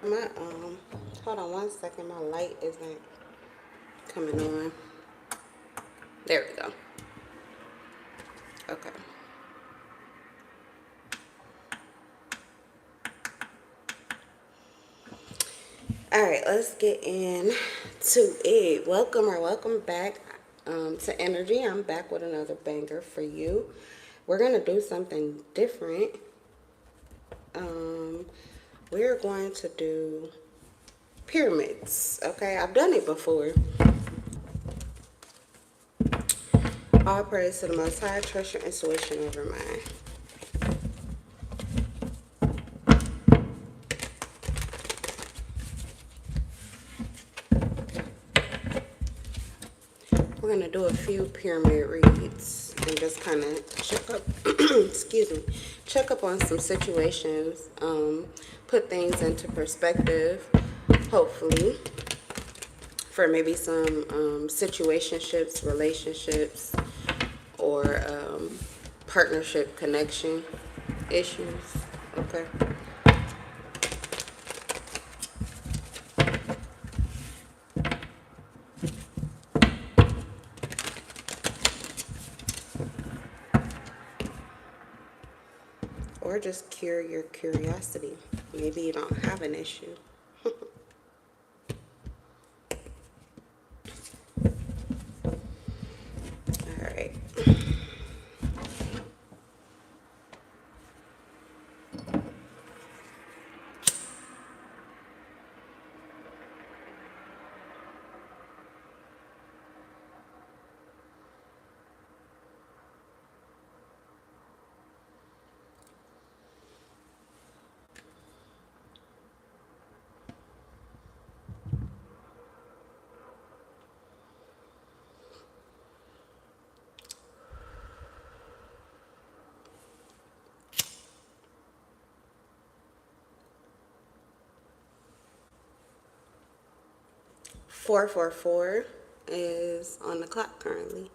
My hold on one second, my light isn't coming on. There we go. Okay. All right, let's get into it. Welcome back to Energy. I'm back with another banger for you. We're gonna do something different. We're going to do pyramids. Okay, I've done it before. All praise to the Most High. Trust your intuition over mine. We're going to do a few pyramid reads and just kind of check up, excuse me, check up on some situations, put things into perspective, hopefully, for maybe some situationships, relationships, or partnership connection issues. Okay. Or just cure your curiosity. Maybe you don't have an issue. All right. 444 is on the clock currently.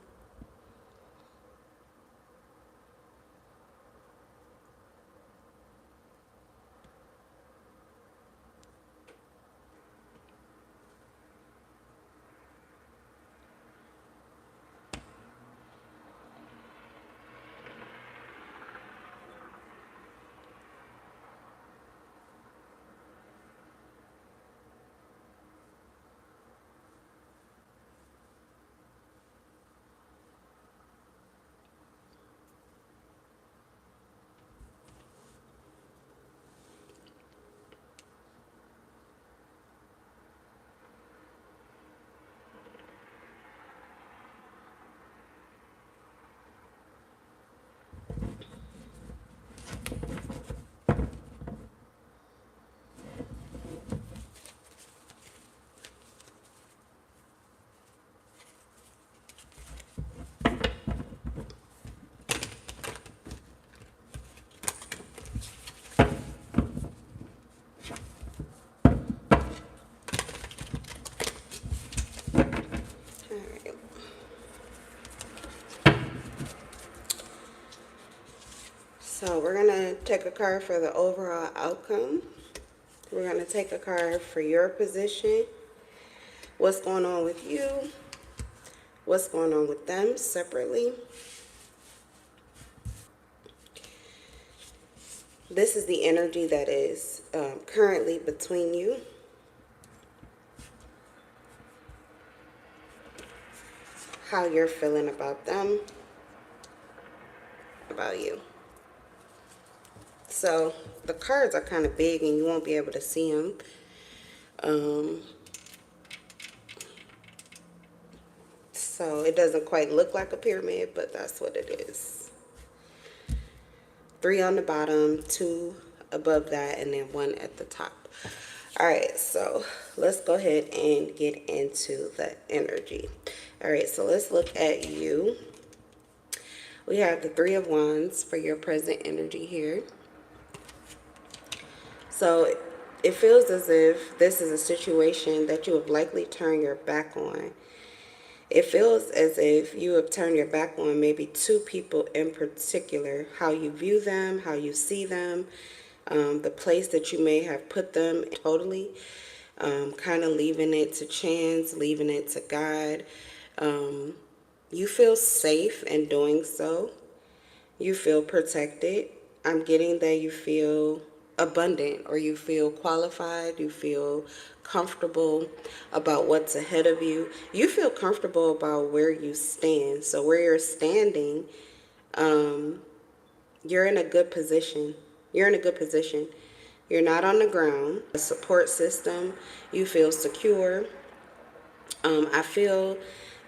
So we're going to take a card for the overall outcome. We're going to take a card for your position. What's going on with you? What's going on with them separately? This is the energy that is currently between you. How you're feeling about them, about you. So the cards are kind of big and you won't be able to see them. So it doesn't quite look like a pyramid, but that's what it is. 3 on the bottom, 2 above that, and then 1 at the top. All right, so let's go ahead and get into the energy. All right, so let's look at you. We have the 3 of Wands for your present energy here. So it feels as if this is a situation that you have likely turned your back on. It feels as if you have turned your back on maybe 2 people in particular, how you view them, how you see them, the place that you may have put them totally, kind of leaving it to chance, leaving it to God. You feel safe in doing so. You feel protected. I'm getting that you feel abundant, or you feel qualified, you feel comfortable about what's ahead of you. You feel comfortable about where you stand. So where you're standing, you're in a good position. You're in a good position. You're not on the ground. A support system. You feel secure. I feel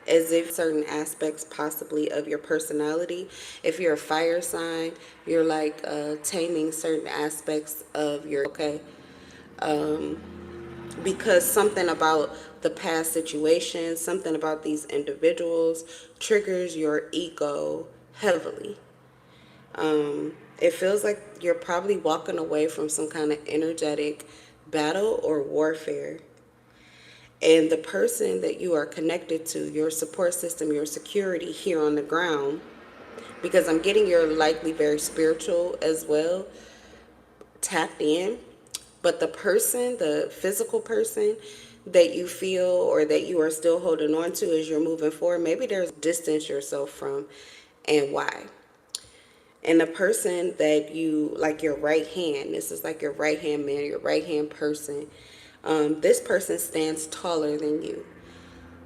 as if certain aspects possibly of your personality, if you're a fire sign, you're like taming certain aspects of your, okay, because something about the past situation, something about these individuals triggers your ego heavily. It feels like you're probably walking away from some kind of energetic battle or warfare. And the person that you are connected to, your support system, your security here on the ground, because I'm getting you're likely very spiritual as well, tapped in. But the person, the physical person that you feel or that you are still holding on to as you're moving forward, maybe there's distance yourself from, and why. And the person that you, like your right hand, this is like your right hand man, your right hand person, this person stands taller than you.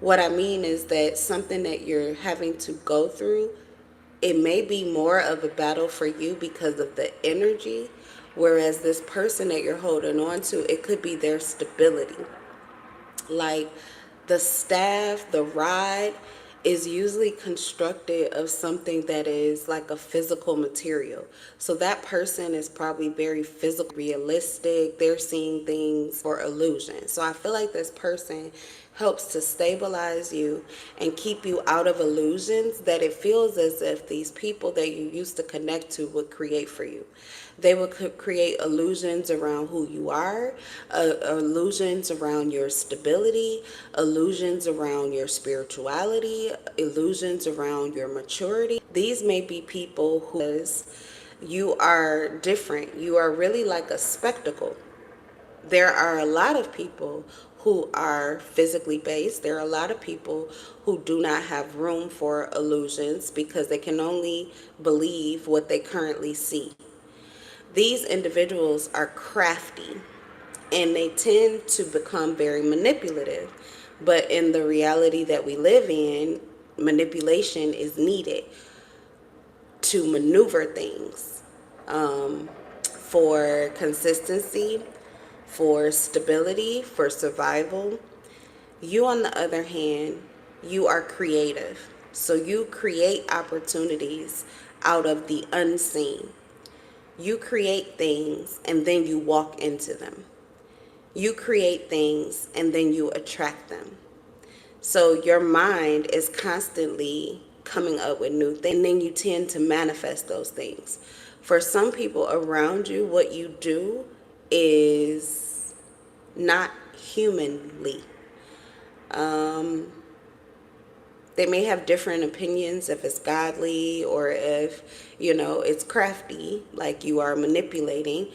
What I mean is that something that you're having to go through, it may be more of a battle for you because of the energy, whereas this person that you're holding on to, it could be their stability. Like the staff, the rod is usually constructed of something that is like a physical material. So that person is probably very physical, realistic. They're seeing things for illusion. So I feel like this person helps to stabilize you and keep you out of illusions that it feels as if these people that you used to connect to would create for you. They will create illusions around who you are, illusions around your stability, illusions around your spirituality, illusions around your maturity. These may be people who, you are different. You are really like a spectacle. There are a lot of people who are physically based. There are a lot of people who do not have room for illusions because they can only believe what they currently see. These individuals are crafty and they tend to become very manipulative. But in the reality that we live in, manipulation is needed to maneuver things, for consistency, for stability, for survival. You, on the other hand, you are creative. So you create opportunities out of the unseen. You create things and then you walk into them. You create things and then you attract them. So your mind is constantly coming up with new things, and then you tend to manifest those things. For some people around you, what you do is not humanly. They may have different opinions if it's godly or if, it's crafty, like you are manipulating.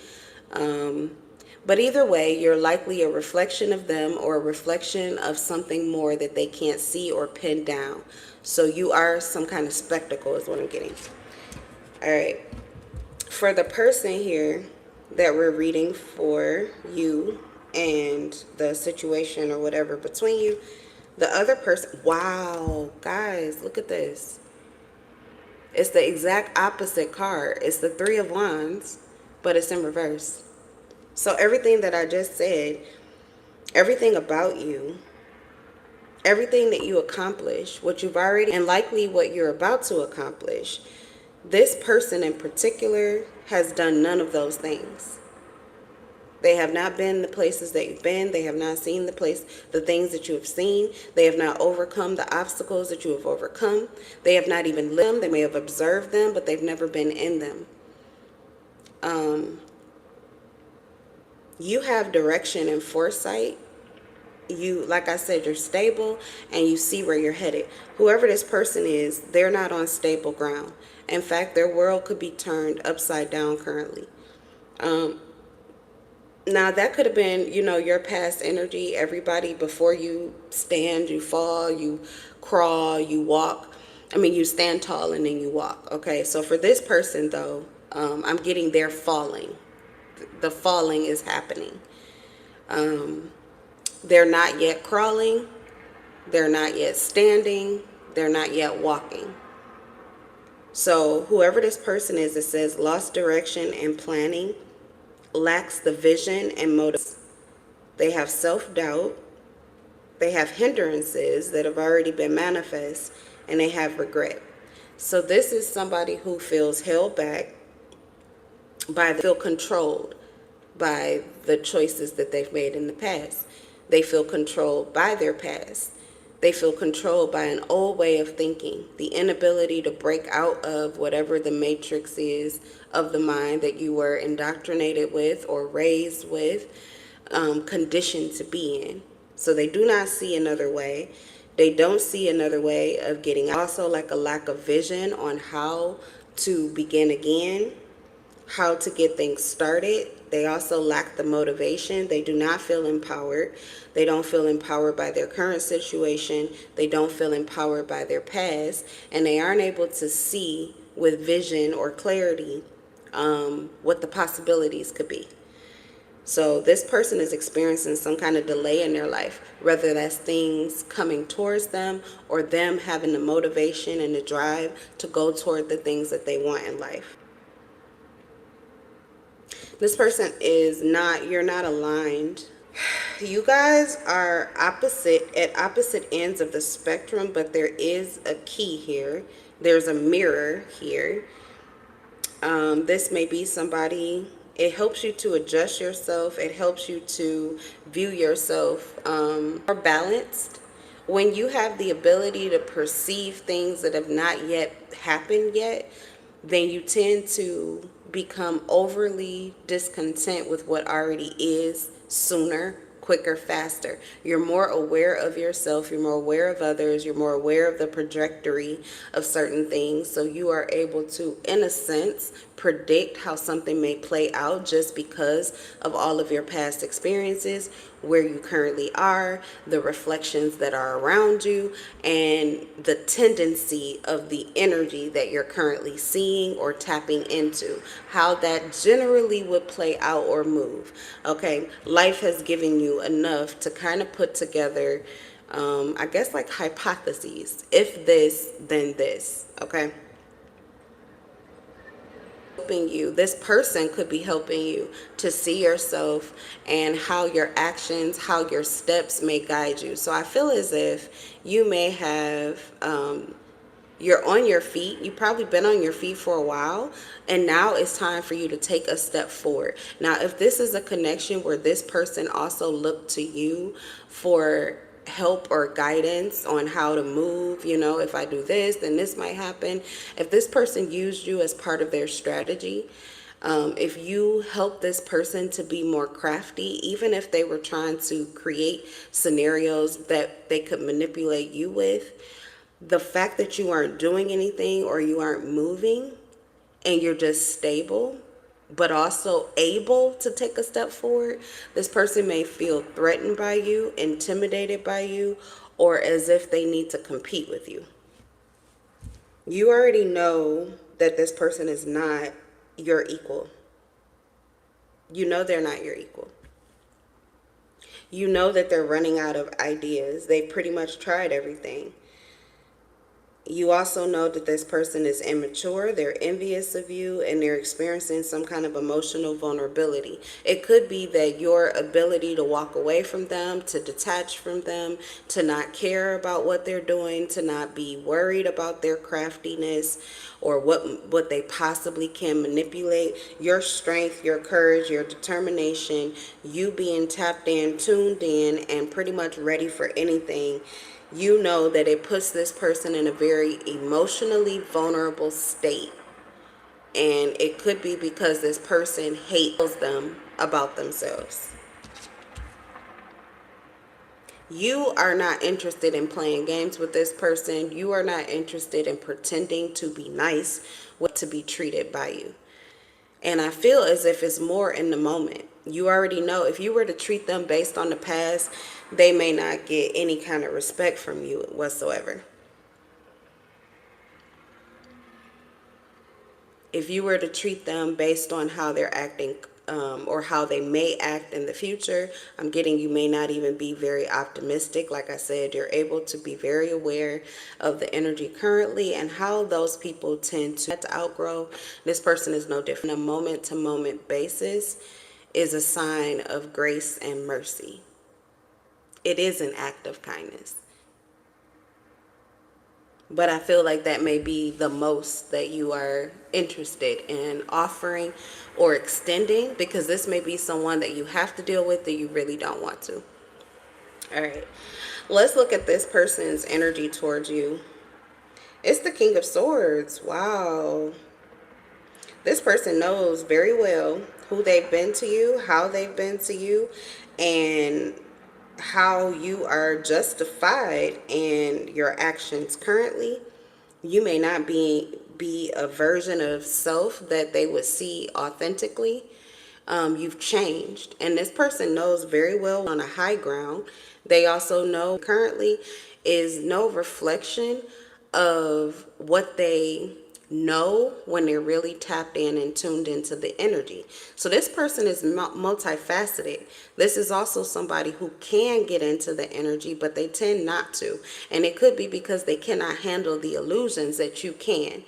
But either way, you're likely a reflection of them or a reflection of something more that they can't see or pin down. So you are some kind of spectacle is what I'm getting. All right. For the person here that we're reading for you and the situation or whatever between you, the other person, wow, guys, look at this. It's the exact opposite card. It's the Three of Wands, but it's in reverse. So everything that I just said, everything about you, everything that you accomplish, what you've already, and likely what you're about to accomplish, this person in particular has done none of those things. They have not been the places that you've been. They have not seen the things that you have seen. They have not overcome the obstacles that you have overcome. They have not even lived them. They may have observed them, but they've never been in them. You have direction and foresight. You, like I said, you're stable and you see where you're headed. Whoever this person is, they're not on stable ground. In fact, their world could be turned upside down currently. Now, that could have been, your past energy. Everybody, before you stand, you fall, you crawl, you walk. I mean, you stand tall and then you walk. Okay, so for this person, though, I'm getting their falling. The falling is happening. They're not yet crawling. They're not yet standing. They're not yet walking. So, whoever this person is, it says lost direction and planning, lacks the vision and motive. They have self-doubt, they have hindrances that have already been manifest, and they have regret. So this is somebody who feels held back feel controlled by the choices that they've made in the past. They feel controlled by their past. They feel controlled by an old way of thinking, the inability to break out of whatever the matrix is of the mind that you were indoctrinated with or raised with, conditioned to be in. So they do not see another way. They don't see another way of getting out. Also, like a lack of vision on how to begin again, how to get things started. They also lack the motivation. They do not feel empowered. They don't feel empowered by their current situation. They don't feel empowered by their past. And they aren't able to see with vision or clarity what the possibilities could be. So this person is experiencing some kind of delay in their life, whether that's things coming towards them or them having the motivation and the drive to go toward the things that they want in life. This person is not, you're not aligned. You guys are at opposite ends of the spectrum, but there is a key here. There's a mirror here. This may be somebody, it helps you to adjust yourself. It helps you to view yourself more balanced. When you have the ability to perceive things that have not yet happened yet, then you tend to become overly discontent with what already is sooner, quicker, faster. You're more aware of yourself, you're more aware of others, you're more aware of the trajectory of certain things. So you are able to, in a sense, predict how something may play out just because of all of your past experiences, where you currently are, the reflections that are around you, and the tendency of the energy that you're currently seeing or tapping into, how that generally would play out or move. Okay, life has given you enough to kind of put together, I guess, like hypotheses. If this, then this. Okay. This person could be helping you to see yourself and how your actions, how your steps may guide you. So I feel as if you may have, you're on your feet. You've probably been on your feet for a while, and now it's time for you to take a step forward. Now, if this is a connection where this person also looked to you for help or guidance on how to move, if I do this, then this might happen. If this person used you as part of their strategy, if you help this person to be more crafty, even if they were trying to create scenarios that they could manipulate you with, the fact that you aren't doing anything or you aren't moving and you're just stable, but also able to take a step forward, this person may feel threatened by you, intimidated by you, or as if they need to compete with you. You already know that this person is not your equal. You know they're not your equal. You know that they're running out of ideas. They pretty much tried everything. You also know that this person is immature, they're envious of you, and they're experiencing some kind of emotional vulnerability. It could be that your ability to walk away from them, to detach from them, to not care about what they're doing, to not be worried about their craftiness or what they possibly can manipulate, your strength, your courage, your determination, you being tapped in, tuned in, and pretty much ready for anything. You know that it puts this person in a very emotionally vulnerable state. And it could be because this person hates them about themselves. You are not interested in playing games with this person. You are not interested in pretending to be nice, to be treated by you. And I feel as if it's more in the moment. You already know if you were to treat them based on the past, they may not get any kind of respect from you whatsoever. If you were to treat them based on how they're acting, or how they may act in the future, I'm getting you may not even be very optimistic. Like I said, you're able to be very aware of the energy currently and how those people tend to outgrow. This person is no different. A moment to moment basis is a sign of grace and mercy. It is an act of kindness. But I feel like that may be the most that you are interested in offering or extending, because this may be someone that you have to deal with that you really don't want to. All right, let's look at this person's energy towards you. It's the King of Swords. Wow. This person knows very well who they've been to you, how they've been to you, and how you are justified in your actions currently. You may not be a version of self that they would see authentically. You've changed, and this person knows very well on a high ground. They also know currently is no reflection of what they know when they're really tapped in and tuned into the energy. So this person is multifaceted. This is also somebody who can get into the energy, but they tend not to. And it could be because they cannot handle the illusions that you can.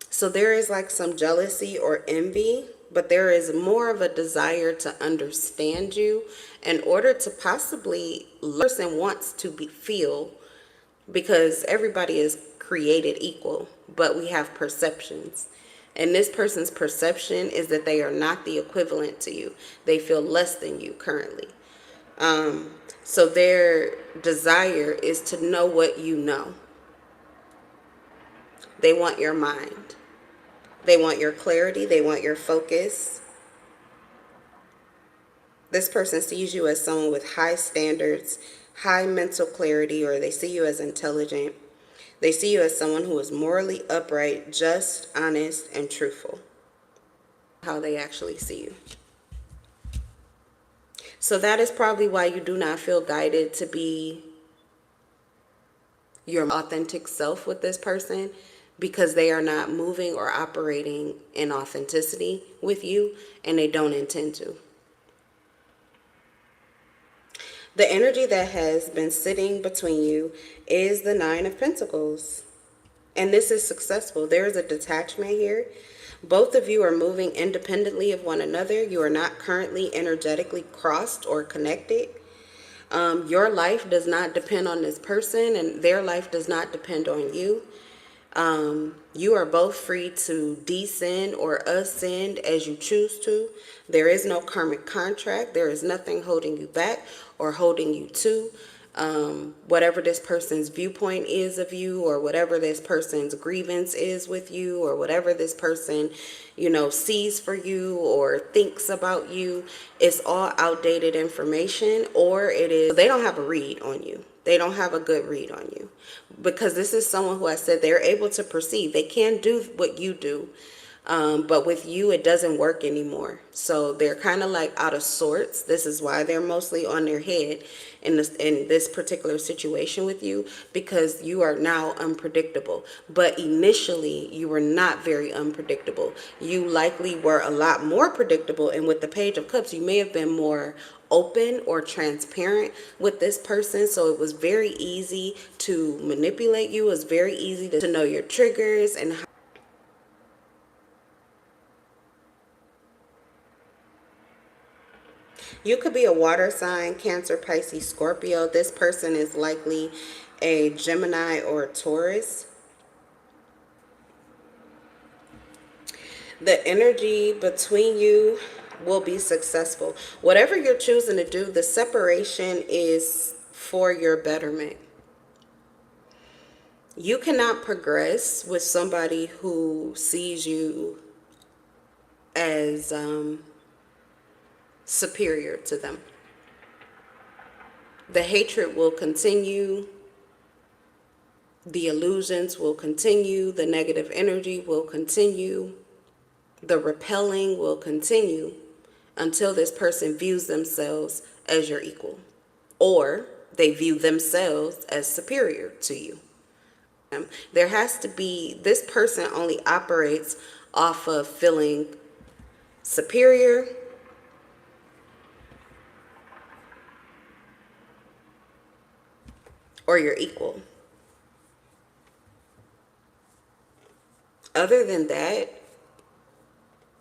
So there is like some jealousy or envy, but there is more of a desire to understand you in order to possibly person wants to feel, because everybody is created equal, but we have perceptions. And this person's perception is that they are not the equivalent to you. They feel less than you currently. So their desire is to know what you know. They want your mind. They want your clarity. They want your focus. This person sees you as someone with high standards, high mental clarity, or they see you as intelligent. They see you as someone who is morally upright, just, honest, and truthful. How they actually see you. So that is probably why you do not feel guided to be your authentic self with this person, because they are not moving or operating in authenticity with you, and they don't intend to. The energy that has been sitting between you is the Nine of Pentacles. And this is successful. There is a detachment here. Both of you are moving independently of one another. You are not currently energetically crossed or connected. Your life does not depend on this person, and their life does not depend on you. You are both free to descend or ascend as you choose to. There is no karmic contract. There is nothing holding you back or holding you to whatever this person's viewpoint is of you, or whatever this person's grievance is with you, or whatever this person, sees for you or thinks about you. It's all outdated information, or they don't have a read on you. They don't have a good read on you, because this is someone who I said they're able to perceive. They can do what you do, but with you, it doesn't work anymore. So they're kind of like out of sorts. This is why they're mostly on their head in this particular situation with you, because you are now unpredictable. But initially, you were not very unpredictable. You likely were a lot more predictable. And with the Page of Cups, you may have been more open or transparent with this person, so it was very easy to manipulate you. It was very easy to know your triggers and how. You could be a water sign, Cancer, Pisces, Scorpio. This person is likely a Gemini or a Taurus. The energy between you will be successful. Whatever you're choosing to do, the separation is for your betterment. You cannot progress with somebody who sees you as superior to them. The hatred will continue. The illusions will continue. The negative energy will continue. The repelling will continue until this person views themselves as your equal, or they view themselves as superior to you. There has to be, this person only operates off of feeling superior or you're equal. Other than that,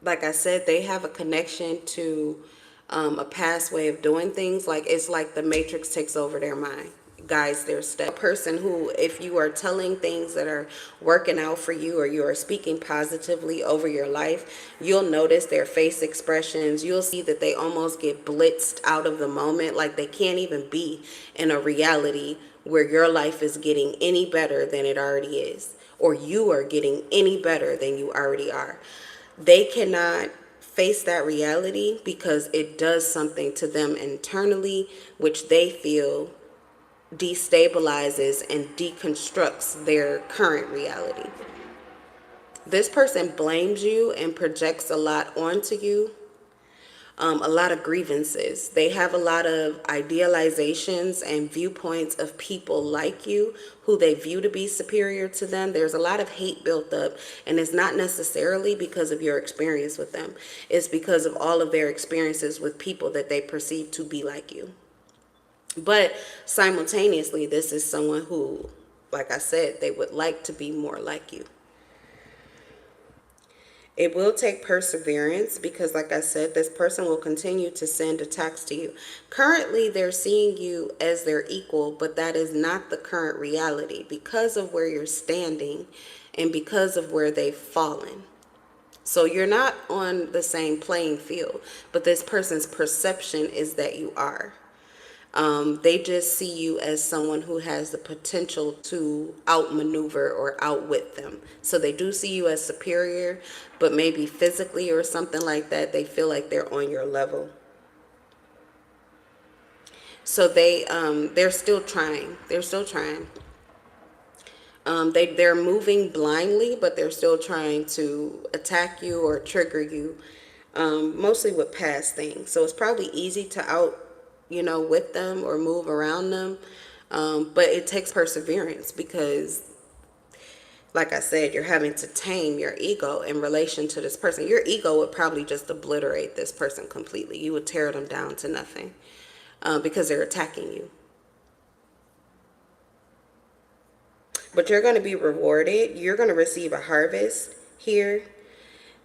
like I said, they have a connection to a past way of doing things. Like, it's like the matrix takes over their mind, guides their step. A person who, if you are telling things that are working out for you, or you are speaking positively over your life, you'll notice their face expressions. You'll see that they almost get blitzed out of the moment, like they can't even be in a reality where your life is getting any better than it already is, or you are getting any better than you already are. They cannot face that reality because it does something to them internally, which they feel destabilizes and deconstructs their current reality. This person blames you and projects a lot onto you. A lot of grievances. They have a lot of idealizations and viewpoints of people like you who they view to be superior to them. There's a lot of hate built up, and it's not necessarily because of your experience with them. It's because of all of their experiences with people that they perceive to be like you. But simultaneously, this is someone who, like I said, they would like to be more like you. It will take perseverance because, like I said, this person will continue to send attacks to you. Currently, they're seeing you as their equal, but that is not the current reality because of where you're standing and because of where they've fallen. So you're not on the same playing field, but this person's perception is that you are. They just see you as someone who has the potential to outmaneuver or outwit them. So they do see you as superior, but maybe physically or something like that, they feel like they're on your level. So they're still trying. They're still trying. They're moving blindly, but they're still trying to attack you or trigger you, mostly with past things. So it's probably easy to with them or move around them. But it takes perseverance because, like I said, you're having to tame your ego in relation to this person. Your ego would probably just obliterate this person completely. You would tear them down to nothing because they're attacking you. But you're going to be rewarded. You're going to receive a harvest here.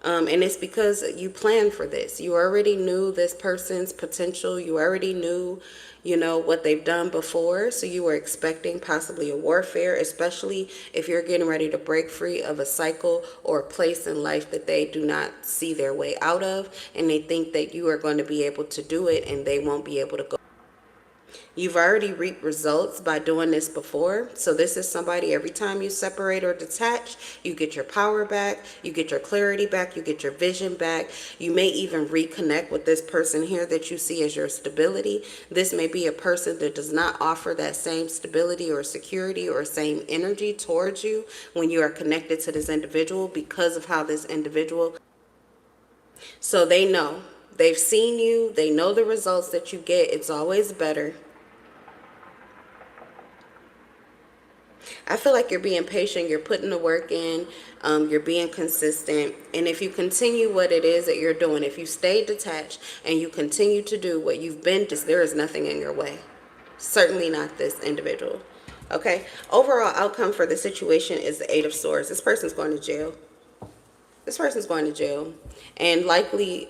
And it's because you planned for this. You already knew this person's potential. You already knew, what they've done before. So you were expecting possibly a warfare, especially if you're getting ready to break free of a cycle or a place in life that they do not see their way out of. And they think that you are going to be able to do it and they won't be able to go. You've already reaped results by doing this before. So this is somebody, every time you separate or detach, you get your power back, you get your clarity back, you get your vision back. You may even reconnect with this person here that you see as your stability. This may be a person that does not offer that same stability or security or same energy towards you when you are connected to this individual because of how this individual. So they know. They've seen you. They know the results that you get. It's always better. I feel like you're being patient, you're putting the work in, you're being consistent. And if you continue what it is that you're doing, if you stay detached and you continue to do what you've been doing, there is nothing in your way. Certainly not this individual. Okay. Overall outcome for the situation is the 8 of Swords. This person's going to jail. This person's going to jail. And likely,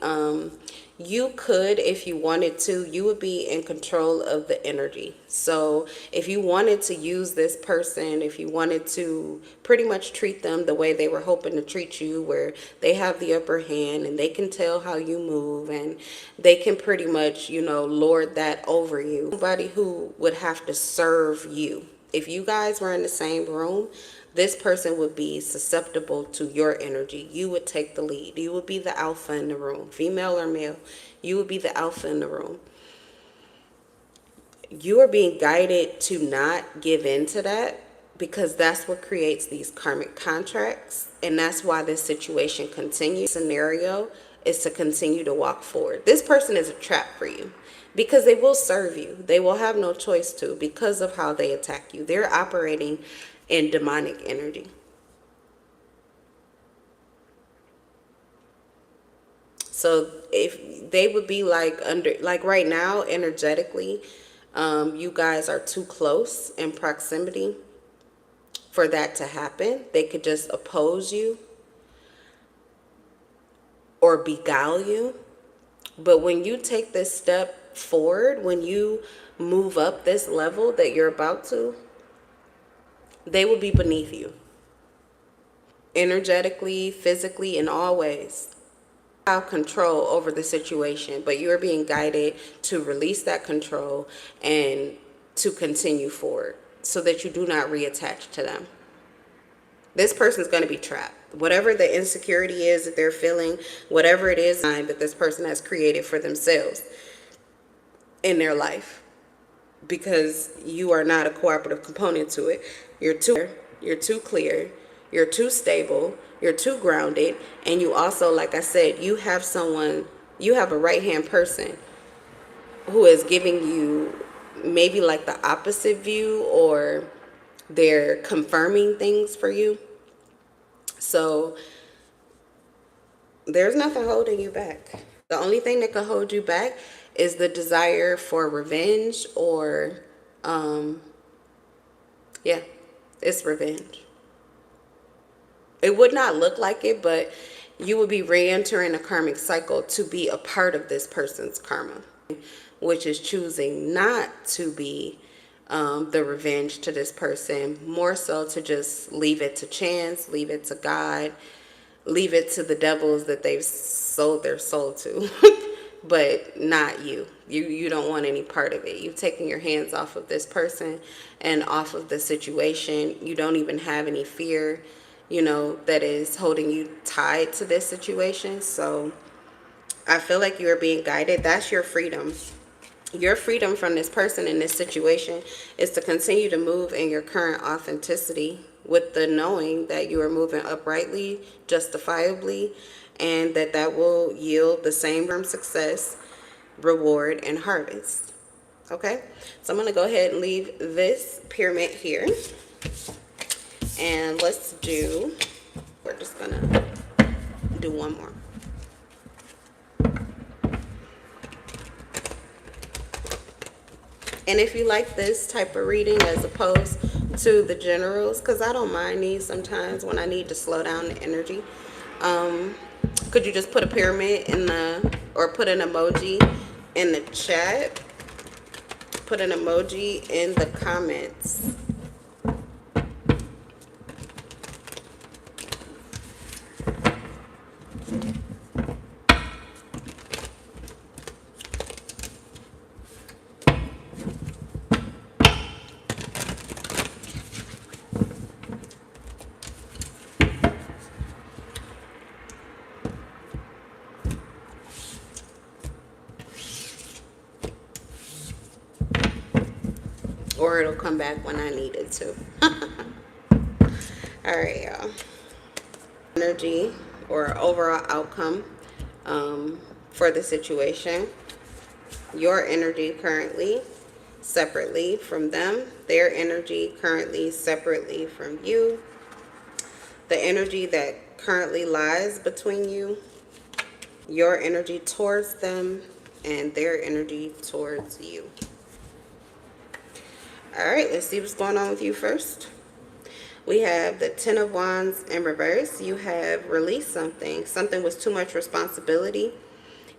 you could, if you wanted to, you would be in control of the energy. So if you wanted to use this person, if you wanted to pretty much treat them the way they were hoping to treat you, where they have the upper hand and they can tell how you move and they can pretty much, lord that over you. Somebody who would have to serve you. If you guys were in the same room, this person would be susceptible to your energy. You would take the lead. You would be the alpha in the room, female or male. You would be the alpha in the room. You are being guided to not give in to that because that's what creates these karmic contracts, and that's why this situation continues. Scenario is to continue to walk forward. This person is a trap for you because they will serve you. They will have no choice to, because of how they attack you. They're operating in demonic energy. So if they would be like right now, energetically, you guys are too close in proximity for that to happen. They could just oppose you or beguile you. But when you take this step forward, when you move up this level that you're about to, they will be beneath you. Energetically, physically, in all ways. Have control over the situation, but you're being guided to release that control and to continue forward so that you do not reattach to them. This person's going to be trapped. Whatever the insecurity is that they're feeling, whatever it is that this person has created for themselves in their life, because you are not a cooperative component to it. You're too clear, you're too stable, you're too grounded, and you also, like I said, you have a right-hand person who is giving you maybe like the opposite view, or they're confirming things for you. So there's nothing holding you back. The only thing that can hold you back is the desire for revenge, or it's revenge. It would not look like it, but you would be re-entering a karmic cycle to be a part of this person's karma, which is choosing not to be the revenge to this person, more so to just leave it to chance, leave it to God, leave it to the devils that they've sold their soul to, but not you. You don't want any part of it. You've taken your hands off of this person and off of the situation. You don't even have any fear, that is holding you tied to this situation. So I feel like you are being guided. That's your freedom. Your freedom from this person in this situation is to continue to move in your current authenticity, with the knowing that you are moving uprightly, justifiably, and that will yield the same success, reward, and harvest. Okay, so I'm going to go ahead and leave this pyramid here. And we're just going to do one more. And if you like this type of reading as opposed to the generals, because I don't mind these sometimes when I need to slow down the energy, could you just put a pyramid or put an emoji in the chat? Put an emoji in the comments. Or it'll come back when I need it to. All right, y'all. Energy or overall outcome for the situation. Your energy currently separately from them. Their energy currently separately from you. The energy that currently lies between you. Your energy towards them and their energy towards you. All right, let's see what's going on with you first. We have the Ten of Wands in reverse. You have released something. Something was too much responsibility.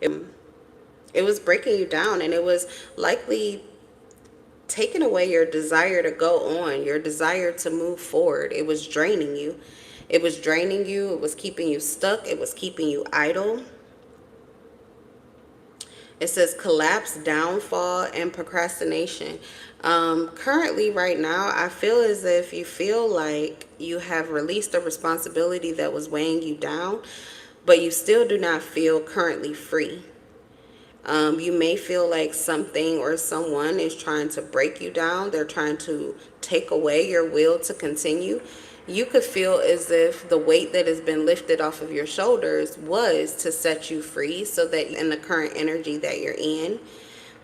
It was breaking you down, and it was likely taking away your desire to go on, your desire to move forward. It was draining you. It was draining you. It was keeping you stuck. It was keeping you idle. It says collapse, downfall, and procrastination. Currently, right now, I feel as if you feel like you have released a responsibility that was weighing you down, but you still do not feel currently free. You may feel like something or someone is trying to break you down. They're trying to take away your will to continue. You could feel as if the weight that has been lifted off of your shoulders was to set you free, so that in the current energy that you're in,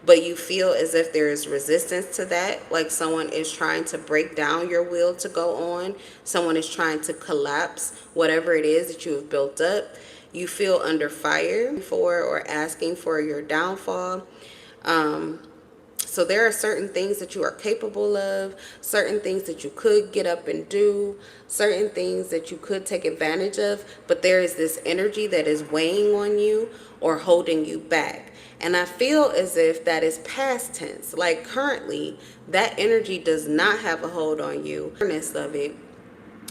but you feel as if there is resistance to that, like someone is trying to break down your will to go on. Someone is trying to collapse whatever it is that you have built up. You feel under fire for or asking for your downfall. So there are certain things that you are capable of, certain things that you could get up and do, certain things that you could take advantage of, but there is this energy that is weighing on you or holding you back. And I feel as if that is past tense. Like currently, that energy does not have a hold on you. Awareness of it,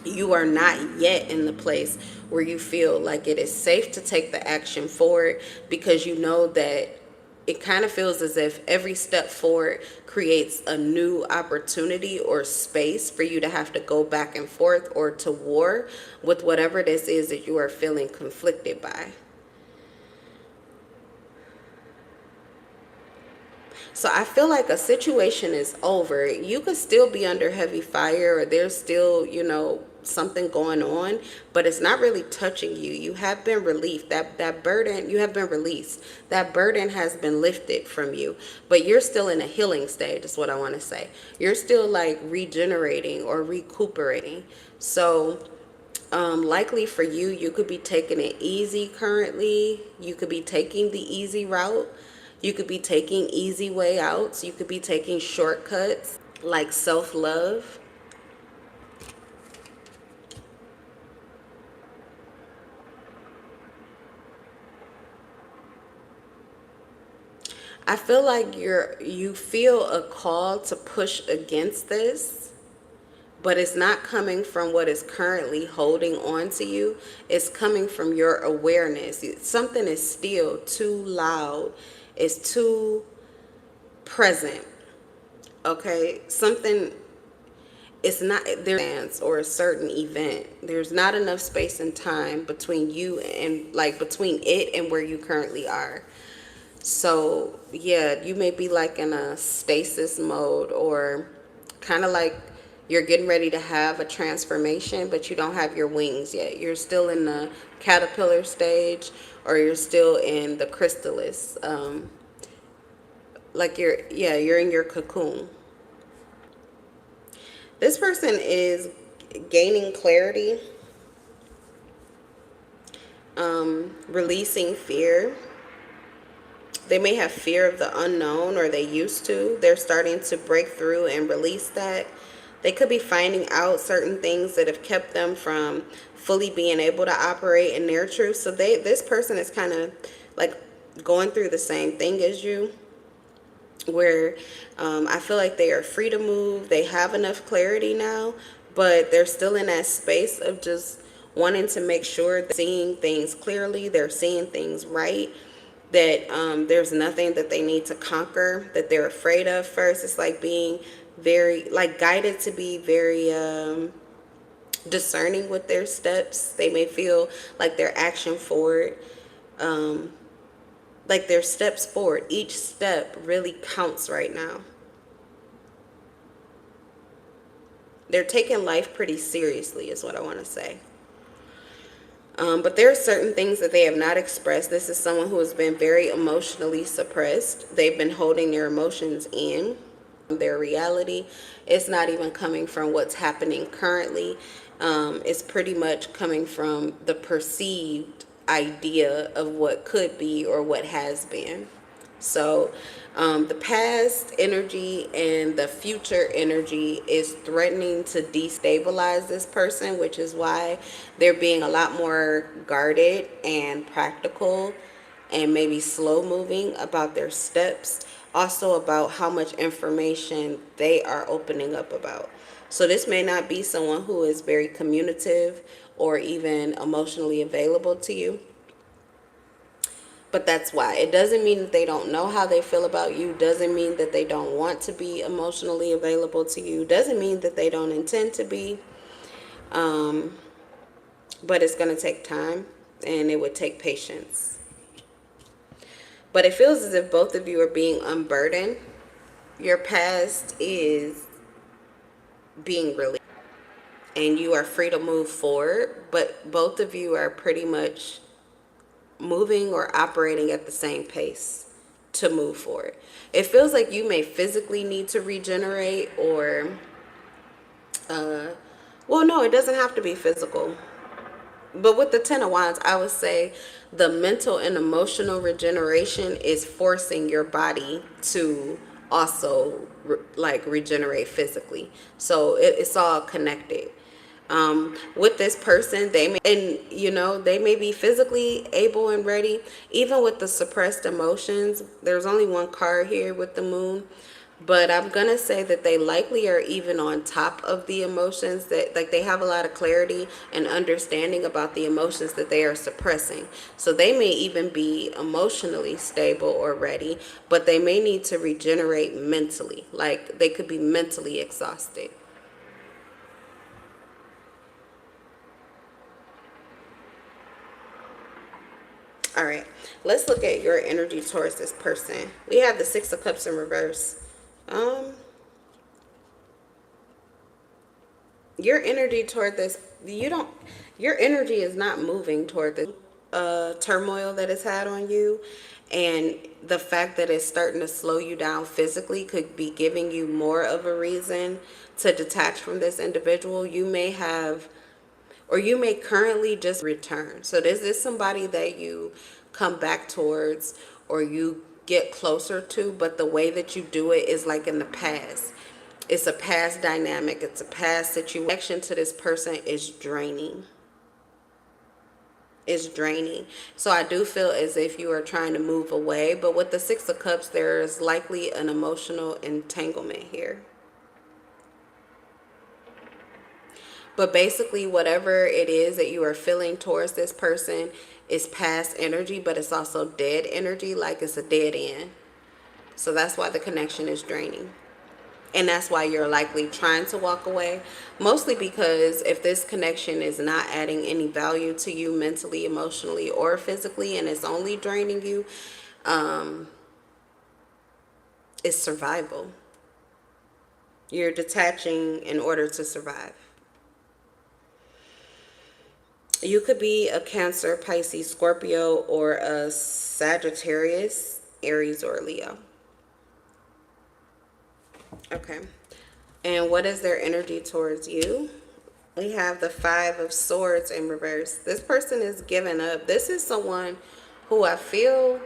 you are not yet in the place where you feel like it is safe to take the action forward, because you know that it kind of feels as if every step forward creates a new opportunity or space for you to have to go back and forth or to war with whatever this is that you are feeling conflicted by. So I feel like a situation is over. You could still be under heavy fire, or there's still, something going on, but it's not really touching you. You have been relieved. That burden, you have been released. That burden has been lifted from you, but you're still in a healing stage, is what I want to say. You're still like regenerating or recuperating. So likely for you, you could be taking it easy currently. You could be taking the easy route. You could be taking easy way outs. You could be taking shortcuts like self-love. I feel like you feel a call to push against this, but it's not coming from what is currently holding on to you. It's coming from your awareness. Something is still too loud. It's too present. Okay? Something, it's not, there's or a certain event. There's not enough space and time between you and, like, between it and where you currently are. So yeah, you may be like in a stasis mode, or kind of like you're getting ready to have a transformation, but you don't have your wings yet. You're still in the caterpillar stage, or you're still in the chrysalis. Like you're in your cocoon. This person is gaining clarity, releasing fear. They may have fear of the unknown, or they used to. They're starting to break through and release that. They could be finding out certain things that have kept them from fully being able to operate in their truth. So this person is kind of like going through the same thing as you, where I feel like they are free to move. They have enough clarity now, but they're still in that space of just wanting to make sure they're seeing things clearly, they're seeing things right, that there's nothing that they need to conquer, that they're afraid of first. It's like being very, like, guided to be very discerning with their steps. They may feel like their action forward, like their steps forward, each step really counts right now. They're taking life pretty seriously, is what I want to say. But there are certain things that they have not expressed. This is someone who has been very emotionally suppressed. They've been holding their emotions in. Their reality, it's not even coming from what's happening currently. It's pretty much coming from the perceived idea of what could be or what has been. So the past energy and the future energy is threatening to destabilize this person, which is why they're being a lot more guarded and practical and maybe slow moving about their steps. Also about how much information they are opening up about. So this may not be someone who is very communicative or even emotionally available to you. But that's why. It doesn't mean that they don't know how they feel about you. Doesn't mean that they don't want to be emotionally available to you. Doesn't mean that they don't intend to be. But it's going to take time, and it would take patience. But it feels as if both of you are being unburdened. Your past is being released and you are free to move forward, but both of you are pretty much moving or operating at the same pace to move forward. It feels like you may physically need to regenerate, or well, no, it doesn't have to be physical. But with the Ten of Wands, I would say the mental and emotional regeneration is forcing your body to also like regenerate physically. So it's all connected. With this person, they may, and you know, they may be physically able and ready. Even with the suppressed emotions, there's only one card here with the moon, but I'm gonna say that they likely are even on top of the emotions, that like they have a lot of clarity and understanding about the emotions that they are suppressing. So they may even be emotionally stable or ready, but they may need to regenerate mentally. Like they could be mentally exhausted. All right, let's look at your energy towards this person. We have the Six of Cups in reverse. Um, your energy toward this, your energy is not moving toward the turmoil that it's had on you. And the fact that it's starting to slow you down physically could be giving you more of a reason to detach from this individual. You may have, or you may currently just return. So this is somebody that you come back towards or you get closer to, but the way that you do it is like in the past. It's a past dynamic. It's a past situation. Connection to this person is draining. It's draining. So I do feel as if you are trying to move away, but with the Six of Cups, there is likely an emotional entanglement here. But basically, whatever it is that you are feeling towards this person is past energy, but it's also dead energy, like it's a dead end. So that's why the connection is draining. And that's why you're likely trying to walk away. Mostly because if this connection is not adding any value to you mentally, emotionally, or physically, and it's only draining you, it's survival. You're detaching in order to survive. You could be a Cancer, Pisces, Scorpio, or a Sagittarius, Aries, or Leo. Okay. And what is their energy towards you? We have the Five of Swords in reverse. This person is giving up. This is someone who I feel,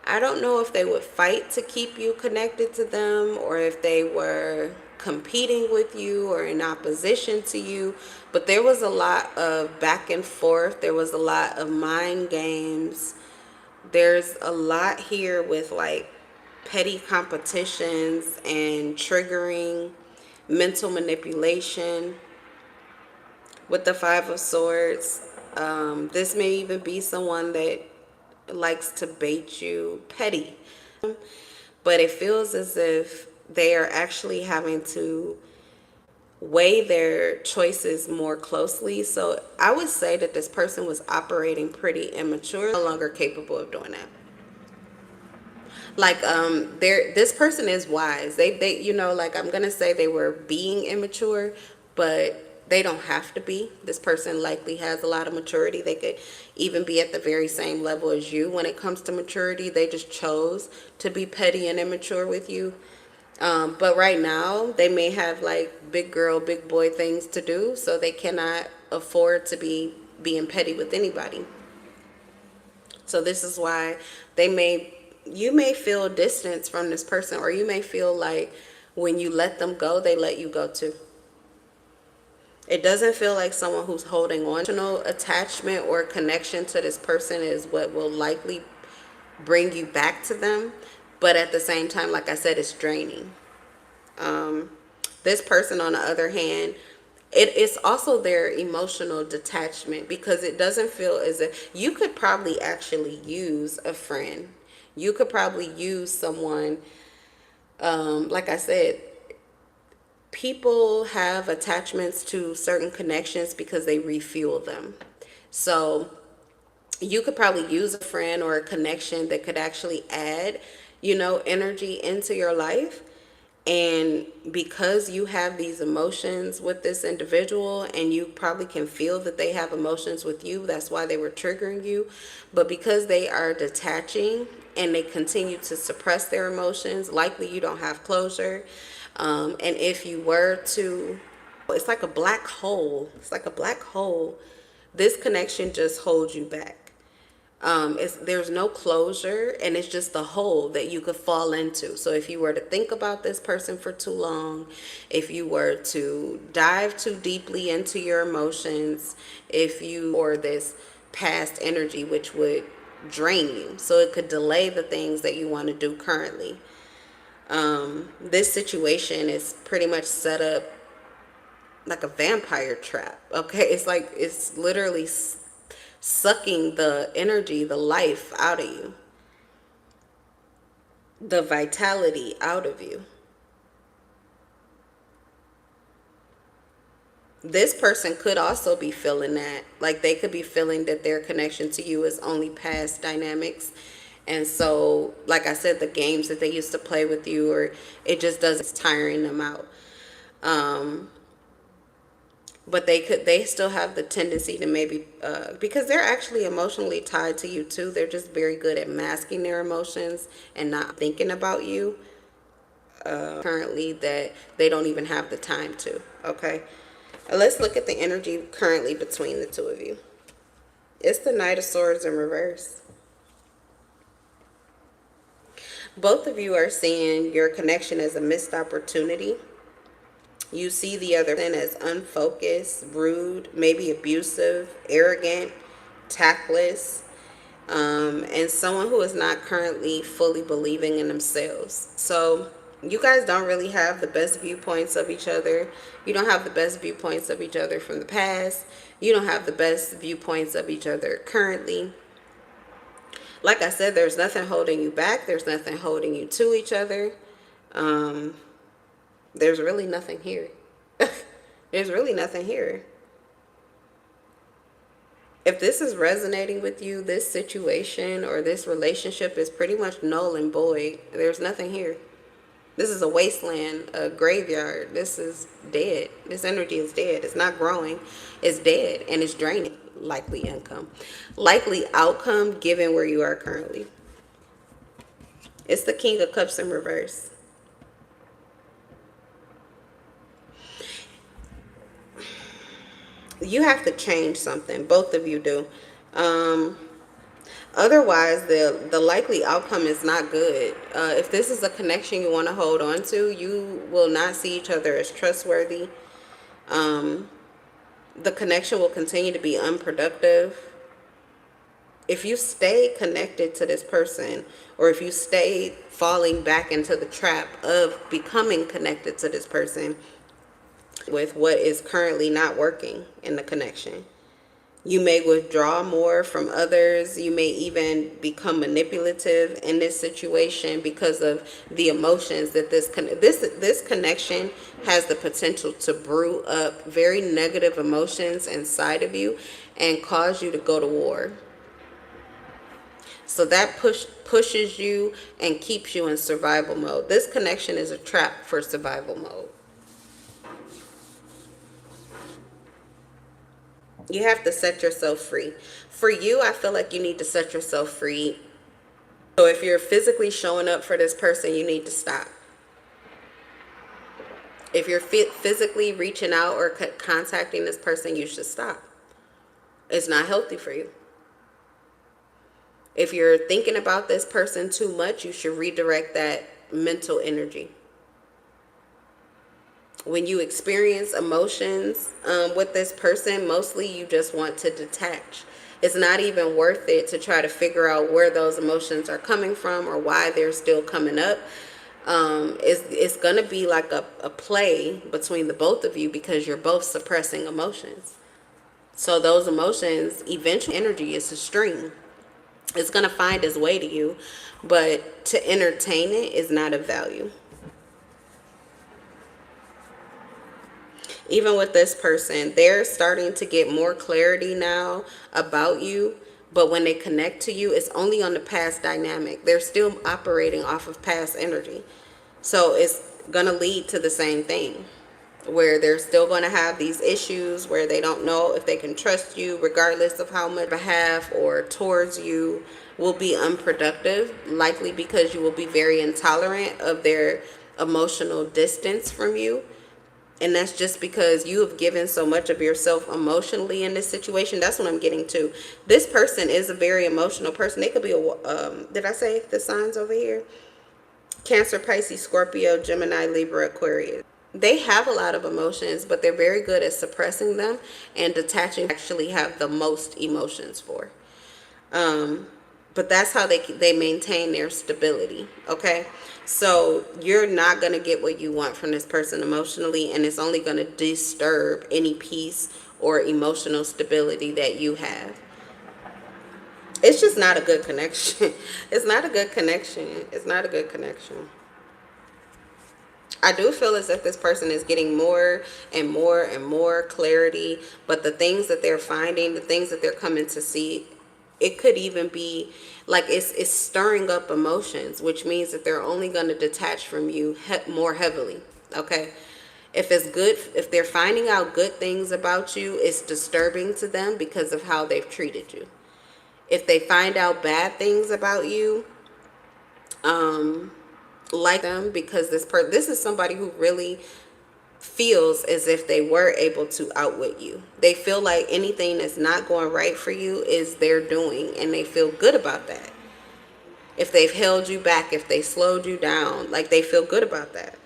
I don't know if they would fight to keep you connected to them or if they were competing with you or in opposition to you, but there was a lot of back and forth. There was a lot of mind games. There's a lot here with like petty competitions and triggering, mental manipulation. With the Five of Swords, this may even be someone that likes to bait you petty, but it feels as if they are actually having to weigh their choices more closely. So I would say that this person was operating pretty immature, no longer capable of doing that. Like this person is wise. They you know, like I'm gonna say they were being immature, but they don't have to be. This person likely has a lot of maturity. They could even be at the very same level as you when it comes to maturity. They just chose to be petty and immature with you. But right now they may have like big girl, big boy things to do, so they cannot afford to be being petty with anybody. So this is why you may feel distance from this person, or you may feel like when you let them go, they let you go too. It doesn't feel like someone who's holding on. Emotional attachment or connection to this person is what will likely bring you back to them. But at the same time, like I said, it's draining. This person, on the other hand, it's also their emotional detachment, because it doesn't feel as if you could probably actually use a friend. You could probably use someone, like I said, people have attachments to certain connections because they refuel them. So you could probably use a friend or a connection that could actually add, energy into your life. And because you have these emotions with this individual, and you probably can feel that they have emotions with you, that's why they were triggering you. But because they are detaching and they continue to suppress their emotions, likely you don't have closure. And if you were to, it's like a black hole. It's like a black hole. This connection just holds you back. There's no closure, and it's just the hole that you could fall into. So if you were to think about this person for too long, if you were to dive too deeply into your emotions, or this past energy, which would drain you, so it could delay the things that you want to do currently. This situation is pretty much set up like a vampire trap. Okay, it's literally sucking the energy, the life out of you, the vitality out of you. This person could also be feeling that. Like, they could be feeling that their connection to you is only past dynamics. And so, like I said, the games that they used to play with you, or it just doesn't, it's tiring them out. But they still have the tendency to maybe, because they're actually emotionally tied to you too. They're just very good at masking their emotions and not thinking about you currently, that they don't even have the time to. Okay, let's look at the energy currently between the two of you. It's the Knight of Swords in reverse. Both of you are seeing your connection as a missed opportunity. You see the other person as unfocused, rude, maybe abusive, arrogant, tactless, and someone who is not currently fully believing in themselves. So you guys don't really have the best viewpoints of each other. You don't have the best viewpoints of each other from the past. You don't have the best viewpoints of each other currently. Like I said, there's nothing holding you back. There's nothing holding you to each other. There's really nothing here. There's really nothing here. If this is resonating with you, this situation or this relationship is pretty much null and void. There's nothing here. This is a wasteland, a graveyard. This is dead. This energy is dead. It's not growing. It's dead, and it's draining. Likely income. Likely outcome given where you are currently. It's the King of Cups in reverse. You have to change something. Both of you do. Otherwise, the likely outcome is not good. If this is a connection you want to hold on to, you will not see each other as trustworthy. The connection will continue to be unproductive. If you stay connected to this person, or if you stay falling back into the trap of becoming connected to this person with what is currently not working in the connection, you may withdraw more from others. You may even become manipulative in this situation because of the emotions that this connection has the potential to brew up very negative emotions inside of you and cause you to go to war. So that pushes you and keeps you in survival mode. This connection is a trap for survival mode. You have to set yourself free. For you, I feel like you need to set yourself free. So if you're physically showing up for this person, you need to stop. If you're physically reaching out or contacting this person, you should stop. It's not healthy for you. If you're thinking about this person too much, you should redirect that mental energy. When you experience emotions with this person, mostly you just want to detach. It's not even worth it to try to figure out where those emotions are coming from or why they're still coming up. It's going to be like a play between the both of you because you're both suppressing emotions. So those emotions, eventually energy is a stream. It's going to find its way to you, but to entertain it is not of value. Even with this person, they're starting to get more clarity now about you, But when they connect to you, it's only on the past dynamic. They're still operating off of past energy. So it's going to lead to the same thing, where they're still going to have these issues where they don't know if they can trust you, regardless of how much behalf or towards you will be unproductive, likely because you will be very intolerant of their emotional distance from you. And that's just because you have given so much of yourself emotionally in this situation. That's what I'm getting to. This person is a very emotional person. They could be did I say the signs over here? Cancer, Pisces, Scorpio, Gemini, Libra, Aquarius. They have a lot of emotions, but they're very good at suppressing them and detaching. Actually have the most emotions for. But that's how they maintain their stability. Okay, so you're not going to get what you want from this person emotionally, and it's only going to disturb any peace or emotional stability that you have. It's just not a good connection. It's not a good connection. It's not a good connection. I do feel as if this person is getting more and more and more clarity, but the things that they're finding, the things that they're coming to see, it could even be like it's stirring up emotions, which means that they're only going to detach from you more heavily. Okay, if they're finding out good things about you, it's disturbing to them because of how they've treated you. If they find out bad things about you, like them, because this is somebody who really feels as if they were able to outwit you. They feel like anything that's not going right for you is their doing, and they feel good about that. If they've held you back, if they slowed you down, like they feel good about that.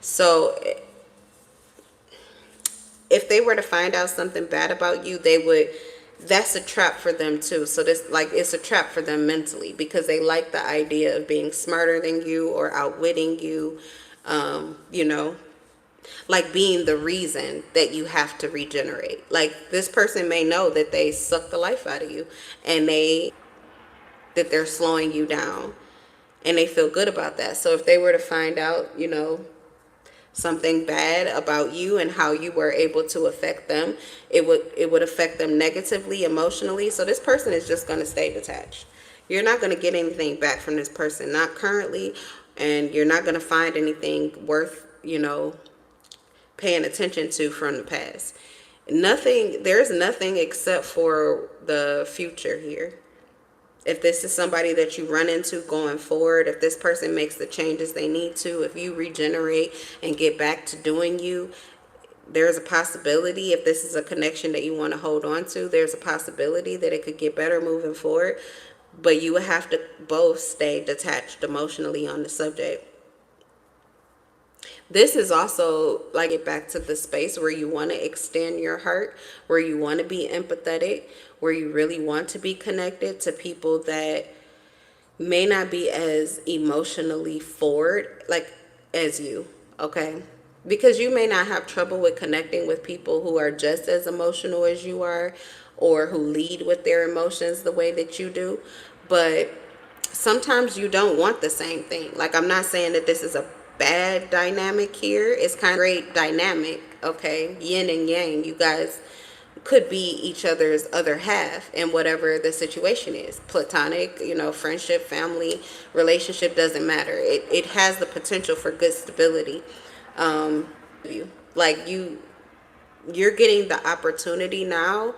So if they were to find out something bad about you, that's a trap for them too. So it's a trap for them mentally, because they like the idea of being smarter than you or outwitting you, like being the reason that you have to regenerate. Like this person may know that they suck the life out of you, and that they're slowing you down, and they feel good about that. So if they were to find out, something bad about you and how you were able to affect them, it would affect them negatively, emotionally. So this person is just going to stay detached. You're not going to get anything back from this person, not currently, and you're not going to find anything worth, paying attention to from the past. There's nothing except for the future here. If this is somebody that you run into going forward, if this person makes the changes they need to, if you regenerate and get back to doing you, there's a possibility, if this is a connection that you want to hold on to, there's a possibility that it could get better moving forward. But you would have to both stay detached emotionally on the subject. This is also like get back to the space where you want to extend your heart, where you want to be empathetic, where you really want to be connected to people that may not be as emotionally forward like as you. Okay, because you may not have trouble with connecting with people who are just as emotional as you are, or who lead with their emotions the way that you do. But sometimes you don't want the same thing. Like, I'm not saying that this is a bad dynamic here. It's kind of great dynamic. Okay, yin and yang. You guys could be each other's other half in whatever the situation is. Platonic, friendship, family, relationship, doesn't matter. It has the potential for good stability. Like you're getting the opportunity now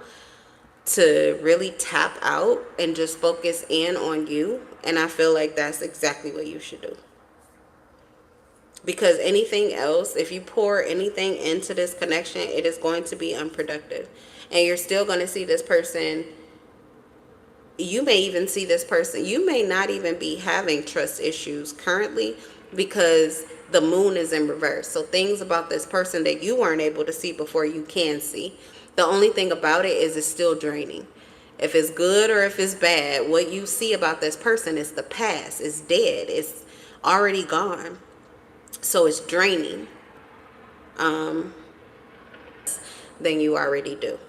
to really tap out and just focus in on you. And I feel like that's exactly what you should do. Because anything else, if you pour anything into this connection, it is going to be unproductive. And you're still going to see this person. You may even see this person. You may not even be having trust issues currently, because the moon is in reverse. So things about this person that you weren't able to see before, you can see. The only thing about it is it's still draining. If it's good or if it's bad, what you see about this person is the past. It's dead. It's already gone. So it's draining. Than you already do.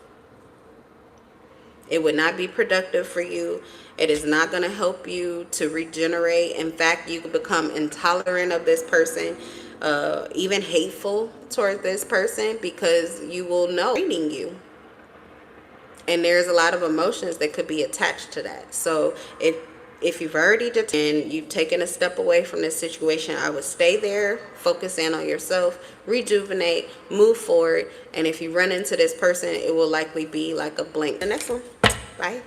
It would not be productive for you. It is not going to help you to regenerate. In fact, you could become intolerant of this person, even hateful towards this person, because you will know it's draining you. And there's a lot of emotions that could be attached to that. So if you've already and you've taken a step away from this situation, I would stay there, focus in on yourself, rejuvenate, move forward. And if you run into this person, it will likely be like a blink. The next one. Bye.